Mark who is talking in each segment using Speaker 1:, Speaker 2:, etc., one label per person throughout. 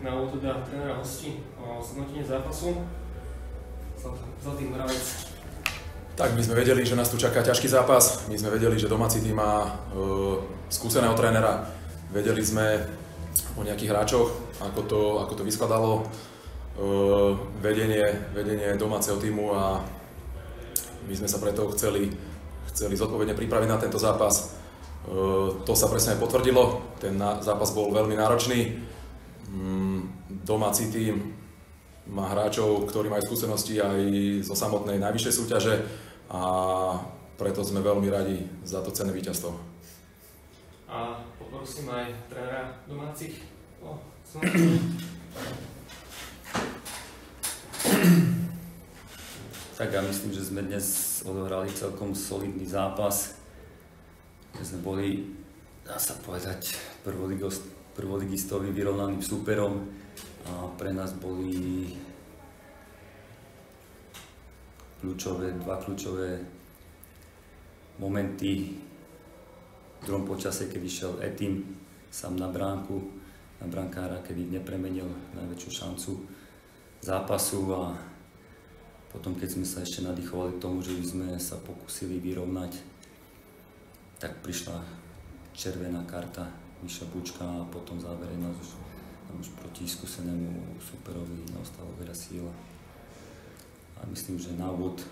Speaker 1: na úvod teda trénera hostí zhodnotenie zápasu. Zlatý Moravec.
Speaker 2: Tak my sme vedeli, že nás tu čaká ťažký zápas. My sme vedeli, že domáci tým má skúseného trénera. Vedeli sme o nejakých hráčoch, ako to vyskladalo vedenie domáceho týmu a my sme sa preto chceli zodpovedne pripraviť na tento zápas. To sa presne aj potvrdilo. Ten zápas bol veľmi náročný. Domáci tým má hráčov, ktorí majú skúsenosti aj zo samotnej najvyššej súťaže a preto sme veľmi radi za to cenné víťazstvo.
Speaker 1: A poprosím aj trénera domácich o
Speaker 3: Tak ja myslím, že sme dnes odohrali celkom solidný zápas. Sme boli, dá sa povedať, prvoligistovým vyrovnaným súperom a pre nás boli dva kľúčové momenty v druhom počase, keď išiel Etim sám na bránku, na brankára, kedy nepremenil najväčšiu šancu zápasu a potom, keď sme sa ešte nadýchovali k tomu, že by sme sa pokúsili vyrovnať, tak prišla červená karta Miša Bučka a potom v závere nás už proti skúsenému superovi neostalo veľa síl. A myslím, že na úvod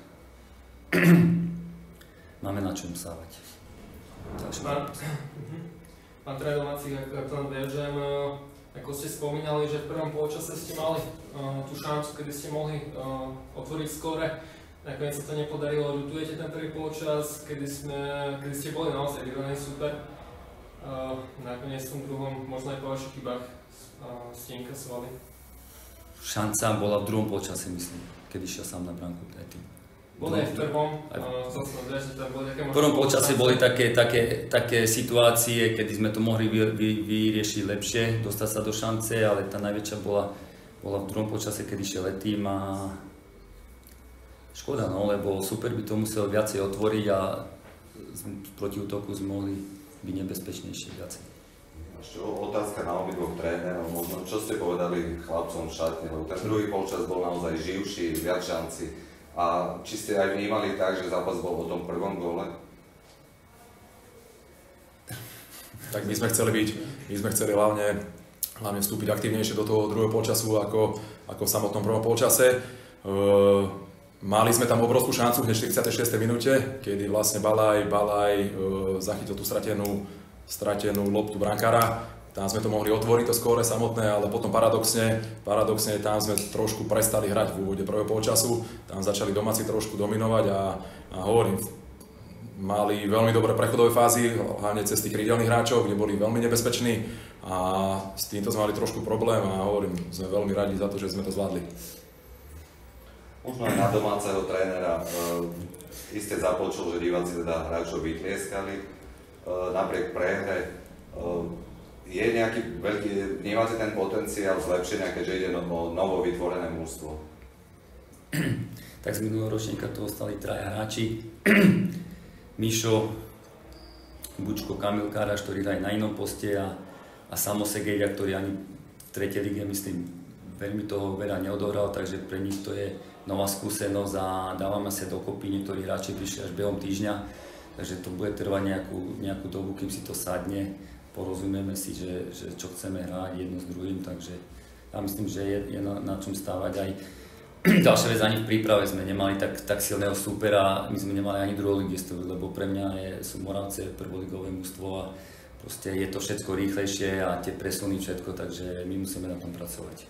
Speaker 3: máme na čom stávať.
Speaker 1: Pán tréner domácich, ak to len viažem, ako ste spomínali, že v prvom polčase ste mali tú šancu, kedy ste mohli otvoriť skóre. Nakoniec sa to nepodarilo. Ľutujete ten prvý polčas, kedy ste boli naozaj vyrovnaný super. Nakoniec v tom druhom, možno aj po vašich chybách, ste inkasovali.
Speaker 3: Šanca bola v druhom polčase, myslím, keď išiel sám na bránku Etim.
Speaker 1: Boli aj v prvom,
Speaker 3: v prvom polčase boli také situácie, kedy sme to mohli vyriešiť lepšie, dostať sa do šance, ale tá najväčšia bola v druhom počase, keď išiel Etim a škoda, no, lebo super by to musel viacej otvoriť a proti útoku sme mohli byť nebezpečnejšie viacej.
Speaker 4: Ešte otázka na obidvoch trénerov, možno čo ste povedali chlapcom v šatni, lebo ten druhý polčas bol naozaj živší, viac šanci. A či ste aj vnímali tak, že zápas bol o tom prvom góle?
Speaker 2: Tak my sme chceli hlavne vstúpiť aktívnejšie do toho druhého polčasu ako v samotnom prvom polčase. Mali sme tam obrovskú šancu v 46. minúte, kedy vlastne Balaj zachytil tú stratenú loptu brankára. Tam sme to mohli otvoriť, to skóre samotné, ale potom paradoxne tam sme trošku prestali hrať v úvode prvého polčasu. Tam začali domáci trošku dominovať a hovorím, mali veľmi dobré prechodové fázy, hlavne cez tých krídelných hráčov, kde boli veľmi nebezpeční a s týmto sme mali trošku problém a hovorím, sme veľmi radi za to, že sme to zvládli.
Speaker 4: Možno aj na domáceho trénera, iste započul, že diváci teda hráčov vytlieskali napriek prehre. Je nejaký veľký, vnímate ten potenciál zlepšenia, keďže ide o novo vytvorené mužstvo?
Speaker 3: Tak z minulého ročníka to ostali traja hráči. Mišo, Bučko, Kamil Káraš, ktorý hraje na inom poste a Samo Segeľa, ktorý ani v tretej lige, myslím, veľmi toho veľa neodohral, takže pre nich to je nová skúsenosť a dávame sa dokopy. Niektorí hráči prišli až behom týždňa, takže to bude trvať nejakú dobu, kým si to sadne. Porozumieme si, že čo chceme hrať jedno s druhým, takže ja myslím, že je na čom stávať aj. Ďalšia vec, ani v príprave sme nemali tak silného supera, my sme nemali ani druholigistu, lebo pre mňa sú Moravce prvoligové mužstvo a proste je to všetko rýchlejšie a tie presuny všetko, takže my musíme na tom pracovať.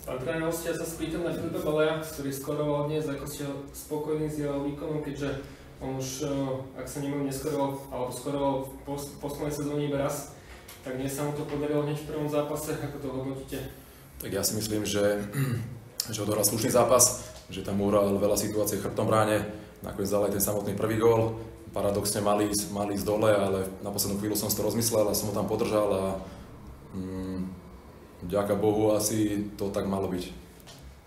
Speaker 1: Pán tréner, hostia sa spýtam na Filipa Balaja, ktorý skoroval dnes, ako ste spokojní s jeho výkonom, keďže on už, ak sa nemýlim, skoroval v poslednej sezóne iba raz, tak dnes sa mu to podarilo hneď v prvom zápase, ako to hodnotíte?
Speaker 2: Tak ja si myslím, že odohral slušný zápas, že tam uhral veľa situácií v chrbtom bráne, nakoniec dal aj ten samotný prvý gól. Paradoxne mali ísť dole, ale na poslednú chvíľu som si to rozmyslel a som ho tam podržal a vďaka Bohu asi to tak malo byť.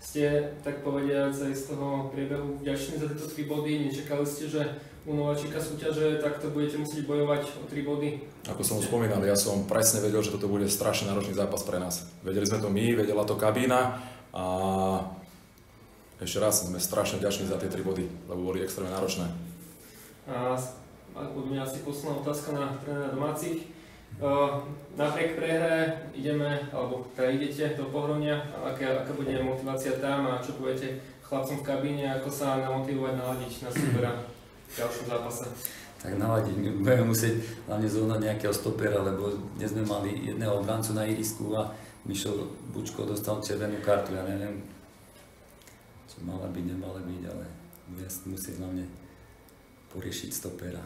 Speaker 1: ste, tak povediať, aj z toho priebehu vďační za tieto 3 body? Nečakali ste, že u nováčika súťaže takto budete musieť bojovať o 3 body?
Speaker 2: Ako som už spomínal, ja som presne vedel, že toto bude strašne náročný zápas pre nás. Vedeli sme to my, vedela to kabína a ešte raz sme strašne vďační za tie 3 body, lebo boli extrémne náročné.
Speaker 1: A od mňa asi posledná otázka na trénera domácich. Napriek prehre idete do Pohronia, aká bude motivácia tam a čo poviete chlapcom v kabíne, ako sa namotivovať, naladiť na supera v ďalšom zápase?
Speaker 3: Tak naladiť, my budeme musieť hlavne zohnať nejakého stopera, lebo dnes sme mali jedného obrancu na ihrisku a Mišo Bučko dostal červenú kartu, ja neviem, čo mala byť, nemala byť, ale budeme musieť hlavne poriešiť stopera.